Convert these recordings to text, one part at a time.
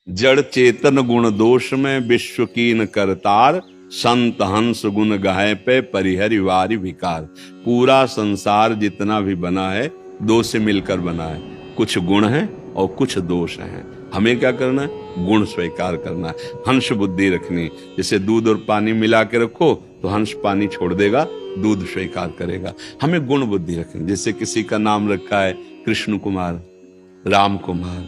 जड़ चेतन गुण दोष में विश्व कीन करतार, संत हंस गुण गाए पे परिहरि वारि विकार। पूरा संसार जितना भी बना है दो से मिलकर बना है, कुछ गुण है और कुछ दोष हैं। हमें क्या करना है? गुण स्वीकार करना है, हंस बुद्धि रखनी। जैसे दूध और पानी मिला के रखो तो हंस पानी छोड़ देगा, दूध स्वीकार करेगा। हमें गुण बुद्धि रखनी। जैसे किसी का नाम रखा है कृष्ण कुमार, राम कुमार,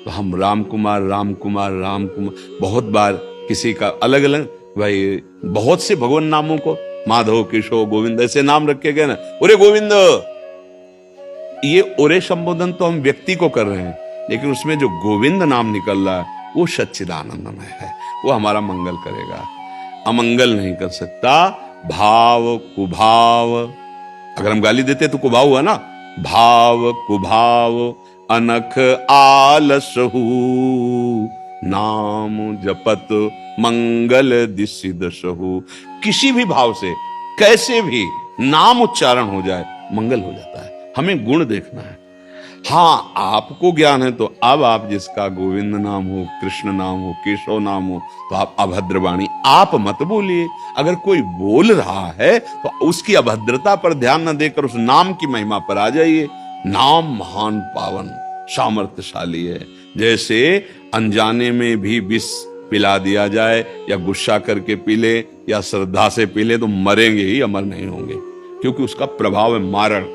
तो हम राम कुमार राम कुमार राम कुमार, बहुत बार किसी का अलग अलग, भाई बहुत से भगवान नामों को माधव केशव गोविंद ऐसे नाम रखे गए ना, अरे गोविंद, ये ओरे संबोधन तो हम व्यक्ति को कर रहे हैं, लेकिन उसमें जो गोविंद नाम निकल रहा है वो सच्चिदानंदमय है, वो हमारा मंगल करेगा, अमंगल नहीं कर सकता। भाव कुभाव, अगर हम गाली देते तो कुभाव हुआ ना, भाव कुभाव अनख आलसहु, नाम जपत मंगल दिसि दसहु। किसी भी भाव से कैसे भी नाम उच्चारण हो जाए मंगल हो जाता है। हमें गुण देखना है। हाँ, आपको ज्ञान है तो अब आप जिसका गोविंद नाम हो, कृष्ण नाम हो, केशव नाम हो, तो आप अभद्रवाणी आप मत बोलिए। अगर कोई बोल रहा है तो उसकी अभद्रता पर ध्यान न देकर उस नाम की महिमा पर आ जाइए। नाम महान पावन सामर्थ्यशाली है। जैसे अनजाने में भी विष पिला दिया जाए या गुस्सा करके पी ले या श्रद्धा से पी ले तो मरेंगे ही, अमर नहीं होंगे, क्योंकि उसका प्रभाव है मारण।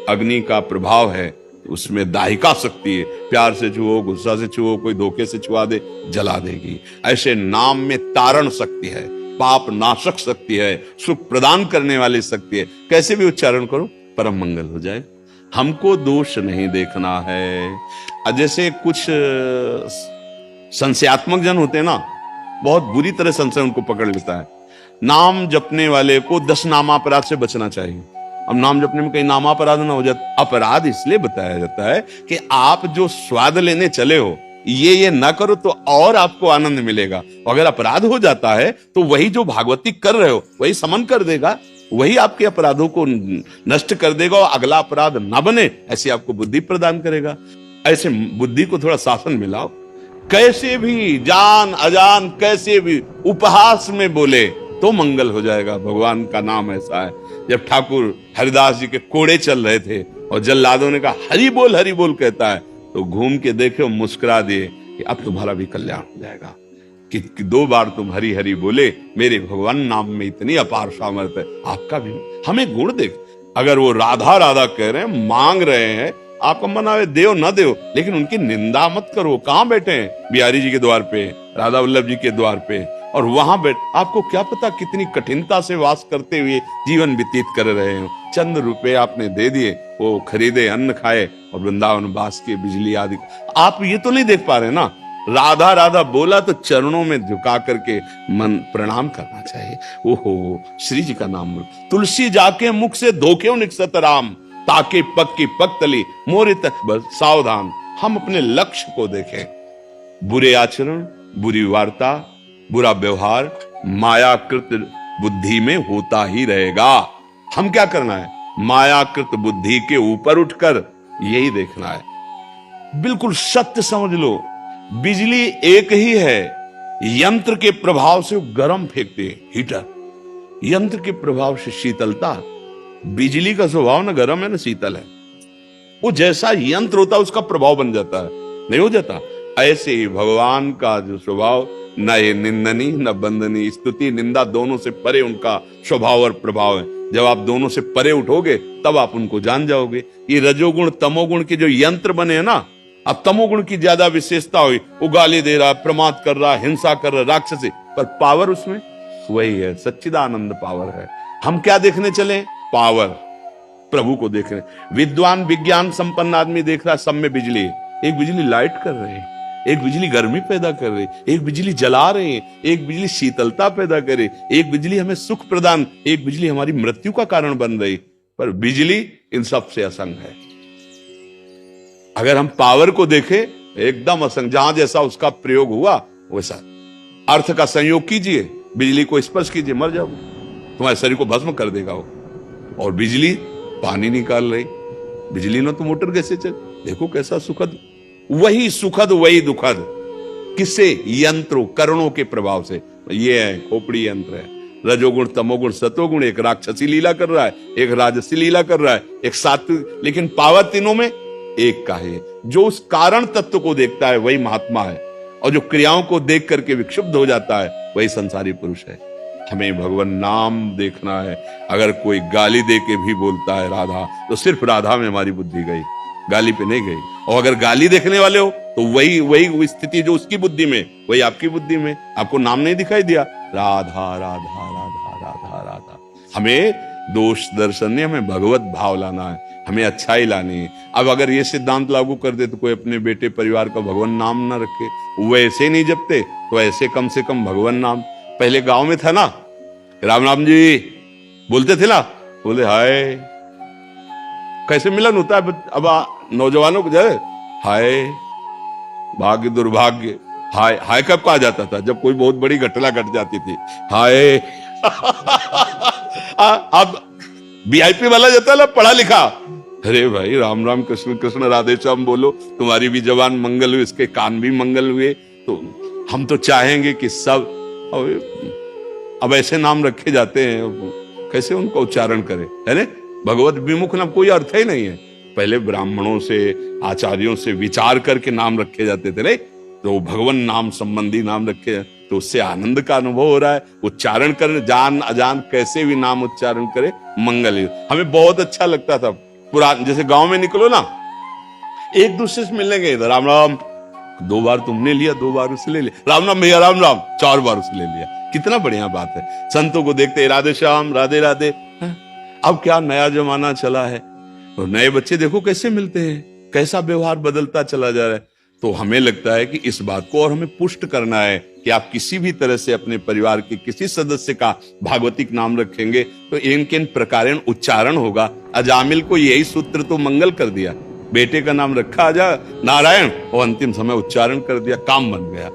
अग्नि का प्रभाव है, उसमें दाहिका शक्ति है। प्यार से छुओ, गुस्सा से छुओ, कोई धोखे से छुआ दे, जला देगी। ऐसे नाम में तारण शक्ति है, पाप नाशक शक्ति है, सुख प्रदान करने वाली शक्ति है। कैसे भी उच्चारण करो परम मंगल हो जाए। हमको दोष नहीं देखना है। जैसे कुछ संशयात्मक जन होते हैं ना, बहुत बुरी तरह संशय उनको पकड़ लेता है। नाम जपने वाले को 10 नामापराध से बचना चाहिए। अब नाम जपने में कहीं नामापराध ना हो जाए। अपराध इसलिए बताया जाता है कि आप जो स्वाद लेने चले हो ये ना करो तो और आपको आनंद मिलेगा। अगर अपराध हो जाता है तो वही जो भागवती कर रहे हो वही समन कर देगा, वही आपके अपराधों को नष्ट कर देगा और अगला अपराध ना बने ऐसी आपको बुद्धि प्रदान करेगा। ऐसे बुद्धि को थोड़ा शासन मिलाओ। कैसे भी जान अजान कैसे भी उपहास में बोले तो मंगल हो जाएगा। भगवान का नाम ऐसा है। जब ठाकुर हरिदास जी के कोड़े चल रहे थे और जल्लादों ने कहा हरि बोल कहता है, तो घूम के देखे और मुस्कुरा दिए कि अब तुम्हारा भी कल्याण हो जाएगा। कि 2 बार तुम हरि हरि बोले, मेरे भगवान नाम में इतनी अपार सामर्थ्य है, आपका भी। हमें गुण देख। अगर वो राधा राधा कह रहे हैं, मांग रहे हैं, आपका मन आवे देव न देव, लेकिन उनकी निंदा मत करो। कहां बैठे हैं? बिहारी जी के द्वार पे, राधा वल्लभ जी के द्वार पे, और वहां बैठ आपको क्या पता कितनी कठिनता से वास करते हुए जीवन व्यतीत कर रहे हो। चंद रुपए आपने दे दिए, वो खरीदे, अन्न खाए और वृंदावन वास के बिजली आदि। आप ये तो नहीं देख पा रहे ना। राधा राधा बोला तो चरणों में झुका करके मन प्रणाम करना चाहिए। ओहो, श्री जी का नाम। तुलसी जाके मुख से धोखे निकसत राम, ताके पग की पग तली मोरित। बस सावधान, हम अपने लक्ष्य को देखें। बुरे आचरण, बुरी वार्ता, बुरा व्यवहार मायाकृत बुद्धि में होता ही रहेगा। हम क्या करना है? मायाकृत बुद्धि के ऊपर उठकर यही देखना है। बिल्कुल सत्य समझ लो, बिजली एक ही है। यंत्र के प्रभाव से वो गर्म फेंकते हैं, हीटर। यंत्र के प्रभाव से शीतलता। बिजली का स्वभाव ना गर्म है ना शीतल है। वो जैसा यंत्र होता है उसका प्रभाव बन जाता है, नहीं हो जाता? ऐसे ही भगवान का जो स्वभाव, न ये निंदनी न बंदनी, स्तुति निंदा दोनों से परे उनका स्वभाव और प्रभाव है। जब आप दोनों से परे उठोगे तब आप उनको जान जाओगे। ये रजोगुण तमोगुण के जो यंत्र बने हैं ना, अब तमोगुण की ज्यादा विशेषता हुई, वो गाली दे रहा, प्रमाद कर रहा, हिंसा कर रहा, राक्षसी, पर पावर उसमें वही है, सच्चिदानंद पावर है। हम क्या देखने चले? पावर, प्रभु को देख रहे। विद्वान विज्ञान संपन्न आदमी देख रहा है सब में बिजली। एक बिजली लाइट कर रहे हैं, एक बिजली गर्मी पैदा कर रही, एक बिजली जला रहे हैं, एक बिजली शीतलता पैदा करे, एक बिजली हमें सुख प्रदान, एक बिजली हमारी मृत्यु का कारण बन रही। पर बिजली इन सब से असंग है। अगर हम पावर को देखें, एकदम असंग। जहां जैसा उसका प्रयोग हुआ वैसा अर्थ का संयोग कीजिए, बिजली को स्पर्श कीजिए, मर जाओ, तुम्हारे शरीर को भस्म कर देगा वो। और बिजली पानी निकाल रही, बिजली ना तो मोटर कैसे चल, देखो कैसा सुखद, वही सुखद वही दुखद। किससे? यंत्रों, करणों के प्रभाव से। ये है खोपड़ी यंत्र है। रजोगुण, तमोगुण, सतोगुण, एक राक्षसी लीला कर रहा है, एक राजसी लीला कर रहा है, एक सात्विक, लेकिन पावर तीनों में एक का है। जो उस कारण तत्व को देखता है वही महात्मा है, और जो क्रियाओं को देख करके विक्षुब्ध हो जाता है वही संसारी पुरुष है। हमें भगवान नाम देखना है। अगर कोई गाली दे के भी बोलता है राधा, तो सिर्फ राधा में हमारी बुद्धि गई, गाली पे नहीं गई। और अगर गाली देखने वाले हो तो वही स्थिति जो उसकी बुद्धि में, वही आपकी बुद्धि में। आपको नाम नहीं दिखाई दिया? राधा राधा राधा राधा राधा। हमें दोष दर्शन नहीं, हमें भगवत भाव लाना है, हमें अच्छाई लानी है। अब अगर ये सिद्धांत लागू कर दे तो कोई अपने बेटे परिवार का भगवान नाम ना रखे, वो ऐसे नहीं जपते तो ऐसे कम से कम भगवान नाम। पहले गांव में था ना, राम राम जी बोलते थे ना, बोले हाय, कैसे मिलन होता है अब नौजवानों को, जाए हाय, भाग्य दुर्भाग्य, हाय हाय कब कहा जाता था? जब कोई बहुत बड़ी घटना घट जाती थी, हाय। अब वीआईपी वाला जाता है ना, पढ़ा लिखा, अरे भाई राम राम कृष्ण कृष्ण राधे श्याम बोलो, तुम्हारी भी जबान मंगल हुई, इसके कान भी मंगल हुए। तो हम तो चाहेंगे कि सब, अब ऐसे नाम रखे जाते हैं, कैसे उनका उच्चारण करें, है ना? भगवत विमुख नाम कोई अर्थ ही नहीं है। पहले ब्राह्मणों से, आचार्यों से विचार करके नाम रखे जाते थे, नहीं तो भगवान नाम संबंधी नाम रखे, तो उससे आनंद का अनुभव हो रहा है। उच्चारण कर, जान अजान कैसे भी नाम उच्चारण करे, मंगल ही। हमें बहुत अच्छा लगता था पुरान, जैसे गांव में निकलो ना, एक दूसरे से मिलने गए, राम राम, 2 बार तुमने लिया, 2 बार उसने ले लिया, राम राम भैया राम राम, 4 बार उसने ले लिया। कितना बढ़िया बात है। संतों को देखते राधे श्याम राधे राधे। अब क्या नया जमाना चला है, तो नए बच्चे देखो कैसे मिलते हैं, कैसा व्यवहार बदलता चला जा रहा है। तो हमें लगता है कि इस बात को और हमें पुष्ट करना है कि आप किसी भी तरह से अपने परिवार के किसी सदस्य का भागवतिक नाम रखेंगे तो इनके प्रकारेण उच्चारण होगा। अजामिल को यही सूत्र तो मंगल कर दिया, बेटे का नाम रखा आजा नारायण, और अंतिम समय उच्चारण कर दिया, काम बन गया।